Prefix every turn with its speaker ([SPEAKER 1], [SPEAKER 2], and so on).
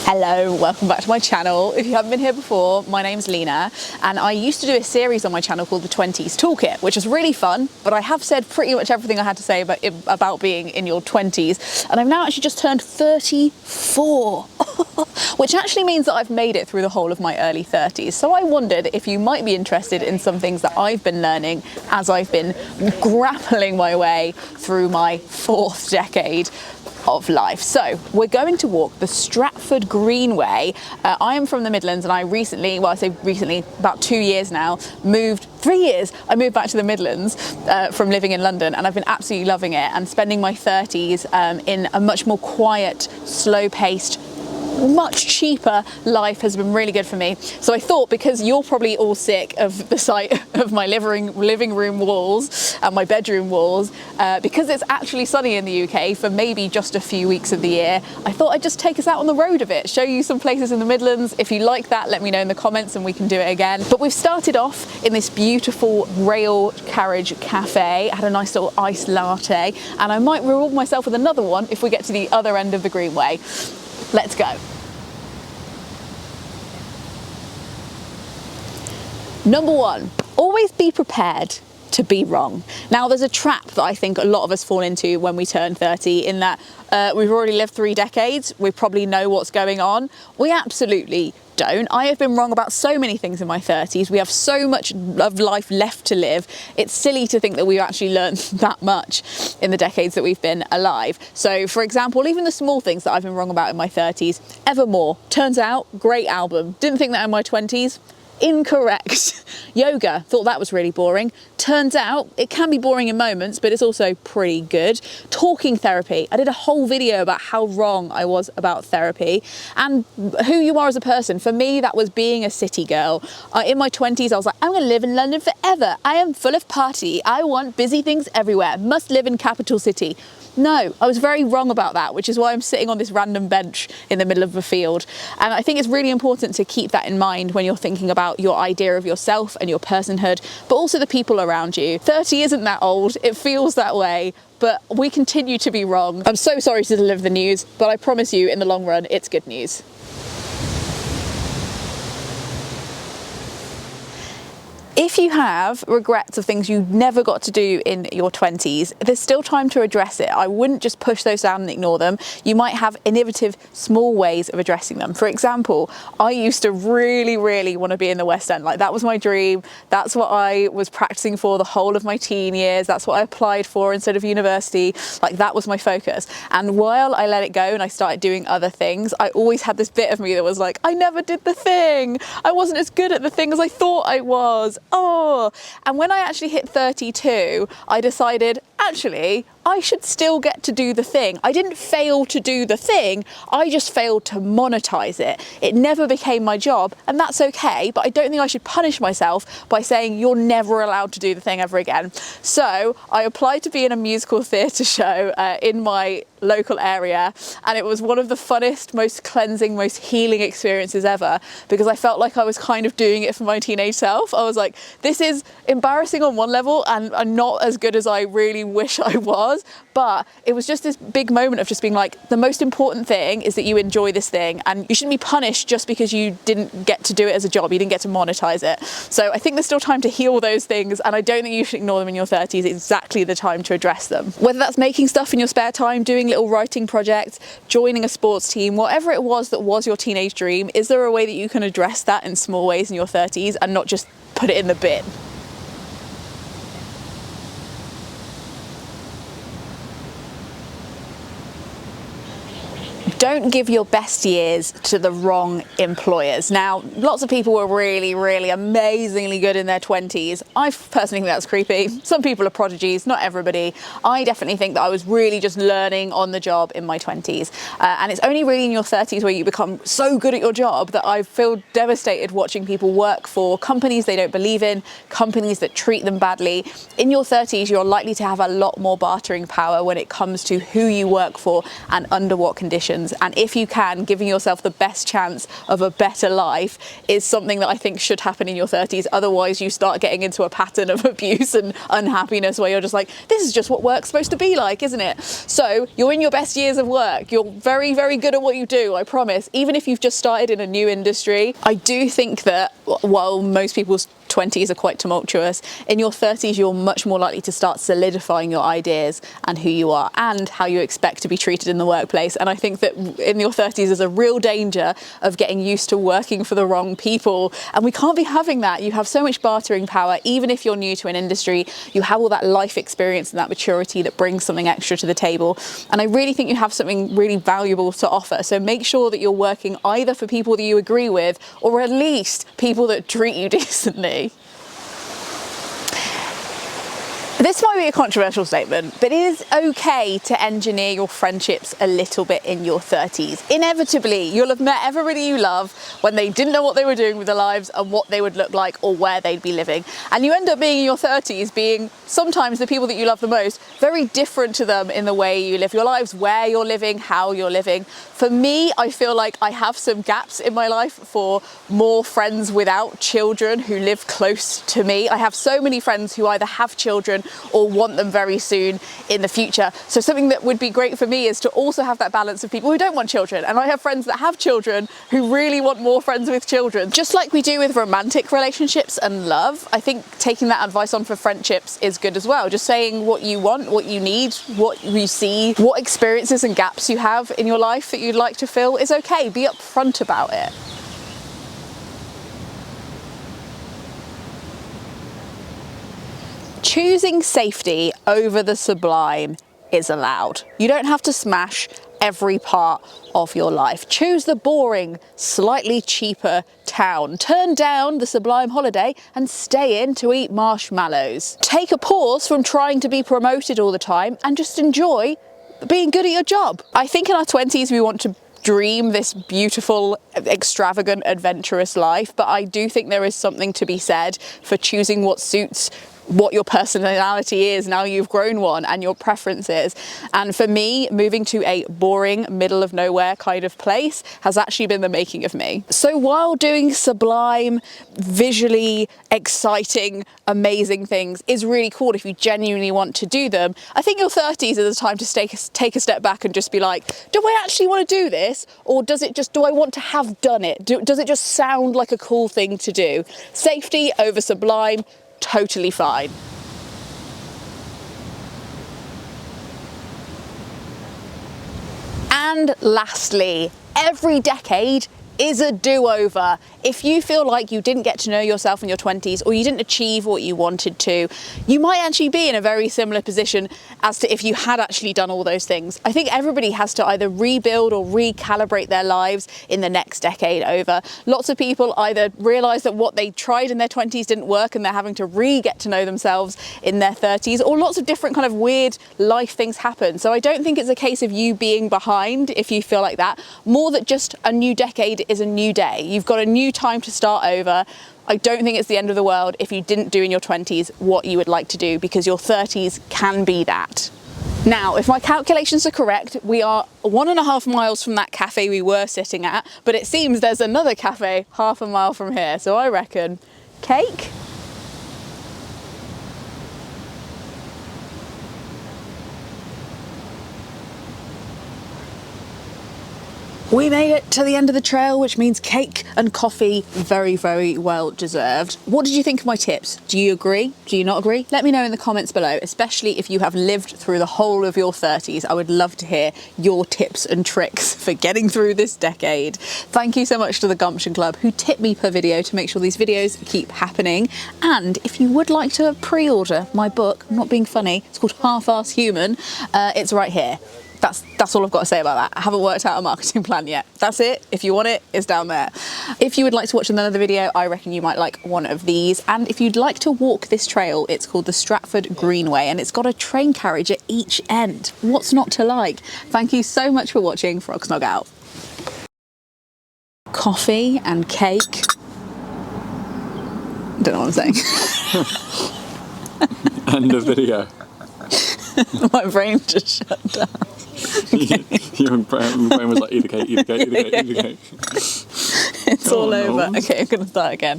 [SPEAKER 1] Hello, welcome back to my channel. If you haven't been here before, my name's Lena, and I used to do a series on my channel called the 20s Toolkit, which was really fun, but I have said pretty much everything I had to say about being in your 20s, and I've now actually just turned 34, which actually means that I've made it through the whole of my early 30s. So I wondered if you might be interested in some things that I've been learning as I've been grappling my way through my fourth decade of life. So we're going to walk the Stratford Greenway. I am from the Midlands, and I recently, well, I say recently, about 2 years now, 3 years, I moved back to the Midlands from living in London, and I've been absolutely loving it and spending my 30s in a much more quiet, slow-paced, much cheaper life has been really good for me. So I thought, because you're probably all sick of the sight of my living room walls and my bedroom walls, because it's actually sunny in the UK for maybe just a few weeks of the year, I thought I'd just take us out on the road a bit, show you some places in the Midlands. If you like that, let me know in the comments and we can do it again. But we've started off in this beautiful rail carriage cafe. I had a nice little iced latte, and I might reward myself with another one if we get to the other end of the Greenway. Let's go. Number one, always be prepared to be wrong. Now, there's a trap that I think a lot of us fall into when we turn 30, in that we've already lived 3 decades, we probably know what's going on. We absolutely don't. I have been wrong about so many things in my 30s. We have so much of life left to live. It's silly to think that we've actually learned that much in the decades that we've been alive. So, for example, even the small things that I've been wrong about in my 30s, Evermore, turns out, great album. Didn't think that in my 20s. Incorrect. Yoga, thought that was really boring. Turns out it can be boring in moments, but it's also pretty good. Talking therapy, I did a whole video about how wrong I was about therapy and who you are as a person. For me, that was being a city girl. In my 20s, I was like, I'm gonna live in London forever. I am full of party. I want busy things everywhere. Must live in capital city. No, I was very wrong about that, which is why I'm sitting on this random bench in the middle of a field. And I think it's really important to keep that in mind when you're thinking about your idea of yourself and your personhood, but also the people around you. 30 isn't that old, it feels that way, but we continue to be wrong. I'm so sorry to deliver the news, but I promise you, in the long run, it's good news. If you have regrets of things you never got to do in your 20s, there's still time to address it. I wouldn't just push those down and ignore them. You might have innovative, small ways of addressing them. For example, I used to really want to be in the West End. Like, that was my dream. That's what I was practicing for the whole of my teen years. That's what I applied for instead of university. Like, that was my focus. And while I let it go and I started doing other things, I always had this bit of me that was like, I never did the thing. I wasn't as good at the thing as I thought I was. Oh, and when I actually hit 32, I decided, actually, I should still get to do the thing. I didn't fail to do the thing, I just failed to monetize it. It never became my job, and that's okay, but I don't think I should punish myself by saying you're never allowed to do the thing ever again. So I applied to be in a musical theatre show in my local area, and it was one of the funnest, most cleansing, most healing experiences ever, because I felt like I was kind of doing it for my teenage self. I was like, this is embarrassing on one level and not as good as I really wish I was, but it was just this big moment of just being like, the most important thing is that you enjoy this thing, and you shouldn't be punished just because you didn't get to do it as a job, you didn't get to monetize it. So I think there's still time to heal those things, and I don't think you should ignore them in your 30s. It's exactly the time to address them. Whether that's making stuff in your spare time, doing little writing projects, joining a sports team, whatever it was that was your teenage dream, is there a way that you can address that in small ways in your 30s and not just put it in the bin? Don't give your best years to the wrong employers. Now, lots of people were really amazingly good in their 20s. I personally think that's creepy. Some people are prodigies, not everybody. I definitely think that I was really just learning on the job in my 20s. And it's only really in your 30s where you become so good at your job that I feel devastated watching people work for companies they don't believe in, companies that treat them badly. In your 30s, you're likely to have a lot more bartering power when it comes to who you work for and under what conditions. and if you can, giving yourself the best chance of a better life is something that I think should happen in your 30s. Otherwise you start getting into a pattern of abuse and unhappiness where you're just like, this is just what work's supposed to be like, isn't it? So you're in your best years of work, you're very, very good at what you do, I promise. Even if you've just started in a new industry, I do think that while most people's 20s are quite tumultuous, in your 30s you're much more likely to start solidifying your ideas and who you are and how you expect to be treated in the workplace. And I think that in your 30s there's a real danger of getting used to working for the wrong people, and we can't be having that. You have so much bartering power. Even if you're new to an industry, you have all that life experience and that maturity that brings something extra to the table, and I really think you have something really valuable to offer. So make sure that you're working either for people that you agree with or at least people that treat you decently. This might be a controversial statement, but it is okay to engineer your friendships a little bit in your 30s. Inevitably, you'll have met everybody you love when they didn't know what they were doing with their lives and what they would look like or where they'd be living. And you end up being in your 30s being sometimes the people that you love the most, very different to them in the way you live your lives, where you're living, how you're living. For me, I feel like I have some gaps in my life for more friends without children who live close to me. I have so many friends who either have children or want them very soon in the future. So something that would be great for me is to also have that balance of people who don't want children. And I have friends that have children who really want more friends with children. Just like we do with romantic relationships and love, I think taking that advice on for friendships is good as well. Just saying what you want, what you need, what you see, what experiences and gaps you have in your life that you'd like to fill is okay. Be upfront about it. Choosing safety over the sublime is allowed. You don't have to smash every part of your life. Choose the boring, slightly cheaper town. Turn down the sublime holiday and stay in to eat marshmallows. Take a pause from trying to be promoted all the time and just enjoy being good at your job. I think in our 20s we want to dream this beautiful, extravagant, adventurous life, but I do think there is something to be said for choosing what suits what your personality is now you've grown one and your preferences. And for me, moving to a boring, middle of nowhere kind of place has actually been the making of me. So while doing sublime, visually exciting, amazing things is really cool if you genuinely want to do them, I think your 30s is the time to take a step back and just be like, do I actually want to do this? Or do I want to have done it? Does it just sound like a cool thing to do? Safety over sublime, totally fine. And lastly, every decade is a do-over. If you feel like you didn't get to know yourself in your 20s or you didn't achieve what you wanted to, you might actually be in a very similar position as to if you had actually done all those things. I think everybody has to either rebuild or recalibrate their lives in the next decade over. Lots of people either realise that what they tried in their 20s didn't work and they're having to get to know themselves in their 30s, or lots of different kind of weird life things happen. So I don't think it's a case of you being behind if you feel like that, more that just a new decade is a new day. You've got a new time to start over. I don't think it's the end of the world if you didn't do in your 20s what you would like to do, because your 30s can be that. Now, if my calculations are correct, we are 1.5 miles from that cafe we were sitting at, but it seems there's another cafe half a mile from here. So I reckon cake? We made it to the end of the trail, which means cake and coffee, very, very well deserved. What did you think of my tips? Do you agree? Do you not agree? Let me know in the comments below, especially if you have lived through the whole of your 30s. I would love to hear your tips and tricks for getting through this decade. Thank you so much to the Gumption Club who tip me per video to make sure these videos keep happening. And if you would like to pre-order my book, I'm not being funny, it's called Half-Ass Human, it's right here. That's all I've got to say about that. I haven't worked out a marketing plan yet. That's it. If you want it, it's down there. If you would like to watch another video, I reckon you might like one of these. And if you'd like to walk this trail, it's called the Stratford Greenway and it's got a train carriage at each end. What's not to like? Thank you so much for watching. Frogs Nog out. Coffee and cake. Don't know what I'm saying.
[SPEAKER 2] End of video.
[SPEAKER 1] My brain just shut down.
[SPEAKER 2] Your brain was like, eat a cake, eat a cake, eat a cake, eat a cake.
[SPEAKER 1] It's all over. Okay, I'm going to start again.